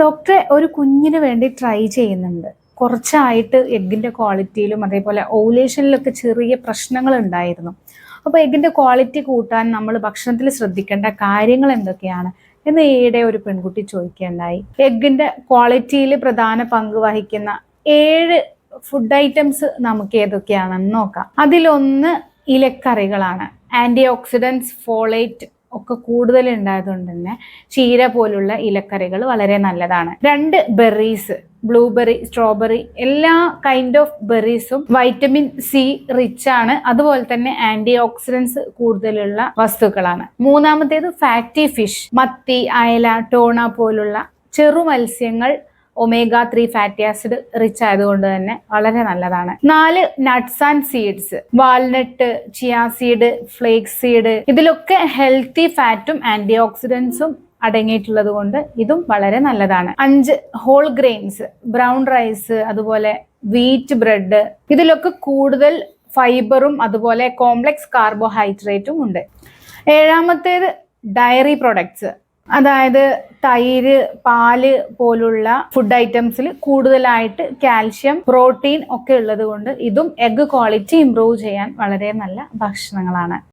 ഡോക്ടറെ ഒരു കുഞ്ഞിന് വേണ്ടി ട്രൈ ചെയ്യുന്നുണ്ട്. കുറച്ചായിട്ട് എഗ്ഗിന്റെ ക്വാളിറ്റിയിലും അതേപോലെ ഓവുലേഷനിലൊക്കെ ചെറിയ പ്രശ്നങ്ങൾ ഉണ്ടായിരുന്നു. അപ്പോൾ എഗ്ഗിന്റെ ക്വാളിറ്റി കൂട്ടാൻ നമ്മൾ ഭക്ഷണത്തിൽ ശ്രദ്ധിക്കേണ്ട കാര്യങ്ങൾ എന്തൊക്കെയാണ് എന്ന് ഈയിടെ ഒരു പെൺകുട്ടി ചോദിക്കുകയുണ്ടായി. എഗ്ഗിന്റെ ക്വാളിറ്റിയിൽ പ്രധാന പങ്ക് വഹിക്കുന്ന 7 ഫുഡ് ഐറ്റംസ് നമുക്ക് ഏതൊക്കെയാണെന്ന് നോക്കാം. അതിലൊന്ന് ഇലക്കറികളാണ്. ആന്റി ഓക്സിഡൻസ്, ഫോളേറ്റ് ഒക്കെ കൂടുതൽ ഉണ്ടായതുകൊണ്ട് തന്നെ ചീര പോലുള്ള ഇലക്കറികൾ വളരെ നല്ലതാണ്. 2 ബെറീസ്, ബ്ലൂബെറി, സ്ട്രോബെറി, എല്ലാ കൈൻഡ് ഓഫ് ബെറീസും വൈറ്റമിൻ സി റിച്ച് ആണ്. അതുപോലെ തന്നെ ആന്റി ഓക്സിഡൻസ് കൂടുതലുള്ള വസ്തുക്കളാണ്. മൂന്നാമത്തേത് ഫാറ്റി ഫിഷ്, മത്തി, അയല, ടോണ പോലുള്ള ചെറു മത്സ്യങ്ങൾ ഒമേഗ 3 ഫാറ്റി ആസിഡ് റിച്ച് ആയതുകൊണ്ട് തന്നെ വളരെ നല്ലതാണ്. 4 nuts and seeds, walnut, chia seed, flakes seed, ഇതിലൊക്കെ ഹെൽത്തി ഫാറ്റും ആന്റി ഓക്സിഡൻസും അടങ്ങിയിട്ടുള്ളത് കൊണ്ട് ഇതും വളരെ നല്ലതാണ്. 5 ഹോൾ ഗ്രെയിൻസ്, ബ്രൗൺ റൈസ്, അതുപോലെ വീറ്റ് ബ്രെഡ്, ഇതിലൊക്കെ കൂടുതൽ ഫൈബറും അതുപോലെ കോംപ്ലക്സ് കാർബോഹൈഡ്രേറ്റും ഉണ്ട്. 7ാമത്തേത് ഡയറി പ്രൊഡക്ട്സ്, അതായത് തൈര്, പാല് പോലുള്ള ഫുഡ് ഐറ്റംസിൽ കൂടുതലായിട്ട് കാൽഷ്യം, പ്രോട്ടീൻ ഒക്കെ ഉള്ളത് കൊണ്ട് ഇതും എഗ് ക്വാളിറ്റി ഇംപ്രൂവ് ചെയ്യാൻ വളരെ നല്ല ഭക്ഷണങ്ങളാണ്.